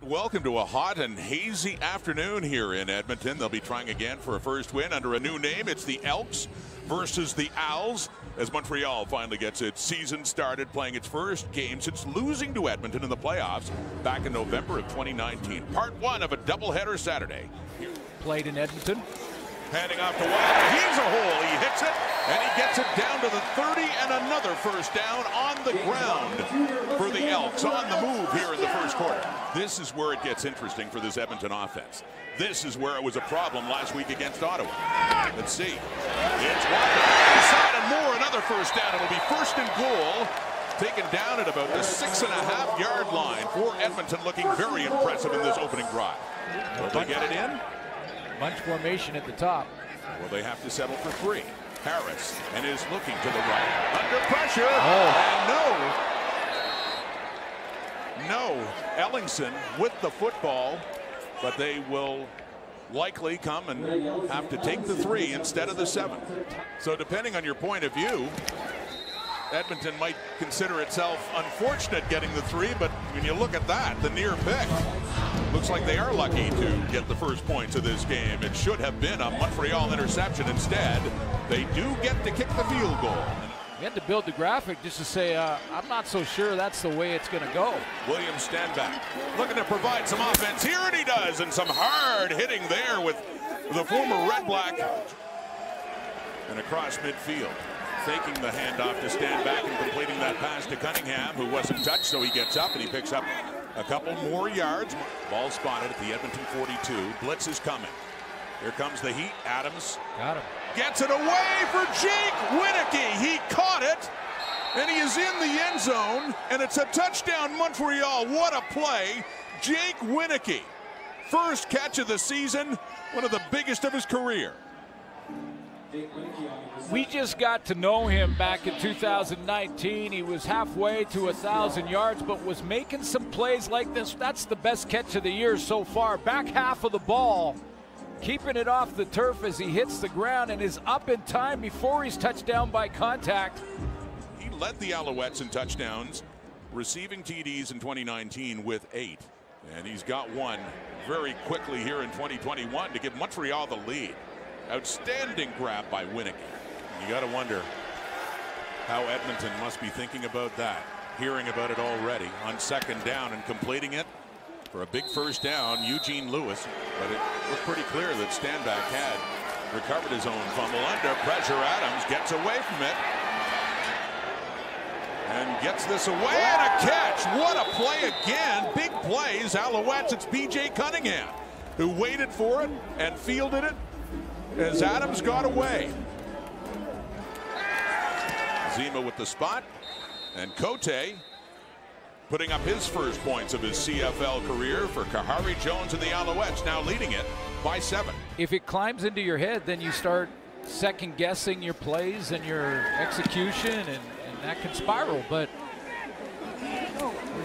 Welcome to a hot and hazy afternoon here in Edmonton. They'll be trying again for a first win under a new name. It's the Elks versus the Owls as Montreal finally gets its season started, playing its first game since losing to Edmonton in the playoffs back in November of 2019. Part one of a doubleheader Saturday. Played in Edmonton. Handing off to Wilder. He's a hole. He hits it, and he gets it down to the 30, and another first down on the ground for the Elks. On the move here in the first quarter. This is where it gets interesting for this Edmonton offense. This is where it was a problem last week against Ottawa. Let's see. It's Wilder. Inside and more. Another first down. It'll be first and goal. Taken down at about the 6.5-yard line for Edmonton, looking very impressive in this opening drive. Will they get it in? Bunch formation at the top. Well, they have to settle for three. Harris and is looking to the right. Under pressure. And no. Ellingson with the football, but they will likely come and have to take the 3 instead of the 7. So depending on your point of view, Edmonton might consider itself unfortunate getting the 3, but when you look at that, the near pick, looks like they are lucky to get the first points of this game. It should have been a Montreal interception. Instead, they do get to kick the field goal. We had to build the graphic just to say, I'm not so sure that's the way it's going to go. Williams stand back, looking to provide some offense here, and he does, and some hard hitting there with the former Red Black. And across midfield, faking the handoff to stand back and completing that pass to Cunningham, who wasn't touched, so he gets up and he picks up a couple more yards. Ball spotted at the Edmonton 42. Blitz is coming. Here comes the heat. Adams got him. Gets it away for Jake Winicki. He caught it, and he is in the end zone, and it's a touchdown Montreal. What a play. Jake Winicki, first catch of the season, one of the biggest of his career. We just got to know him back in 2019. He was halfway to 1,000 yards, but was making some plays like this. That's the best catch of the year so far. Back half of the ball, keeping it off the turf as he hits the ground and is up in time before he's touched down by contact. He led the Alouettes in touchdowns, receiving TDs in 2019 with 8. And he's got one very quickly here in 2021 to give Montreal the lead. Outstanding grab by Winicki. You got to wonder how Edmonton must be thinking about that, hearing about it already on second down and completing it for a big first down. Eugene Lewis, but it looked pretty clear that Stanback had recovered his own fumble. Under pressure, Adams gets away from it and gets this away, and a catch. What a play again. Big plays, Alouettes. It's B.J. Cunningham who waited for it and fielded it as Adams got away. Zima with the spot, and Cote putting up his first points of his CFL career for Kahari Jones and the Alouettes, now leading it by 7. If it climbs into your head, then you start second guessing your plays and your execution, and that can spiral. But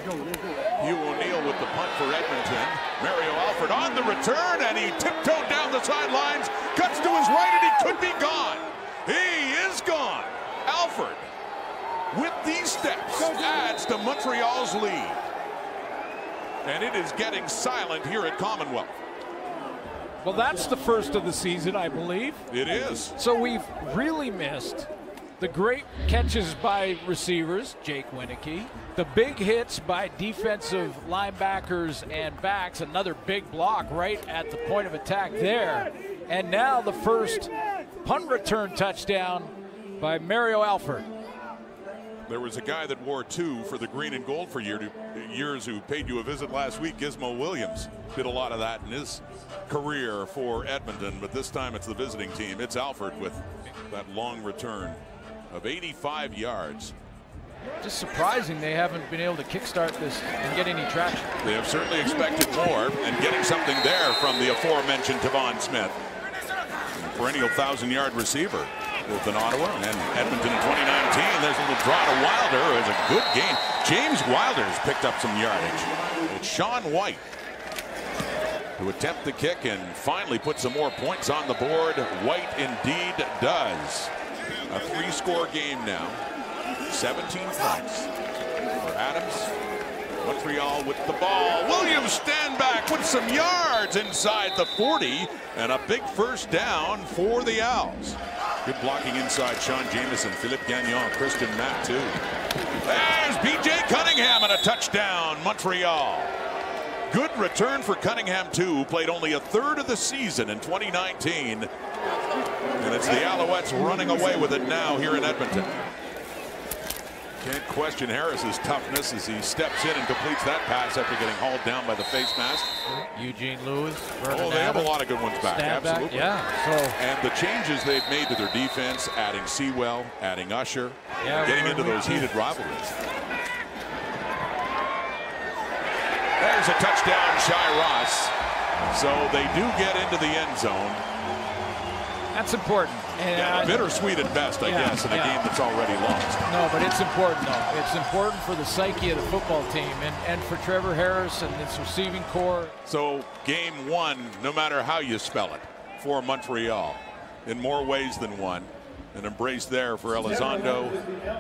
Hugh O'Neill with the punt for Edmonton. Mario Alford on the return, and he tiptoed down the sidelines, cuts to his right, and he could be gone. He is gone. Alford, with these steps, adds to Montreal's lead. And it is getting silent here at Commonwealth. well, that's the first of the season, I believe. It is. So we've really missed the great catches by receivers, Jake Winicki, the big hits by defensive linebackers and backs, another big block right at the point of attack there. And now the first punt return touchdown by Mario Alford. There was a guy that wore 2 for the green and gold for years who paid you a visit last week. Gizmo Williams did a lot of that in his career for Edmonton, but this time it's the visiting team. It's Alford with that long return of 85 yards. Just surprising they haven't been able to kickstart this and get any traction. They have certainly expected more, and getting something there from the aforementioned Tavon Smith. Perennial 1,000-yard receiver both in Ottawa and Edmonton in 2019. There's a little draw to Wilder. It was a good game. James Wilder's picked up some yardage. It's Sean White to attempt the kick and finally put some more points on the board. White indeed does. A 3-score game now. 17 points for Adams. Montreal with the ball. Williams stand back. back with some yards inside the 40, and a big first down for the Owls. Good blocking inside. Sean Jamieson, Philippe Gagnon, Christian Matt too. There's B.J. Cunningham and a touchdown, Montreal. Good return for Cunningham too, who played only a third of the season in 2019. And it's the Alouettes running away with it now here in Edmonton. Can't question Harris's toughness as he steps in and completes that pass after getting hauled down by the face mask. Eugene Lewis. Oh, they have a lot of good ones back. Absolutely. Yeah. So. And the changes they've made to their defense, adding Sewell, adding Usher, getting into those heated rivalries. There's a touchdown, Shai Ross. So they do get into the end zone. That's important. And bittersweet at best, I guess, in a game that's already lost. No, but it's important, though. It's important for the psyche of the football team and for Trevor Harris and its receiving core. So game one, no matter how you spell it, for Montreal, in more ways than one. An embrace there for Elizondo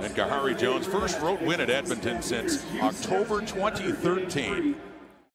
and Kahari Jones. First road win at Edmonton since October 2013.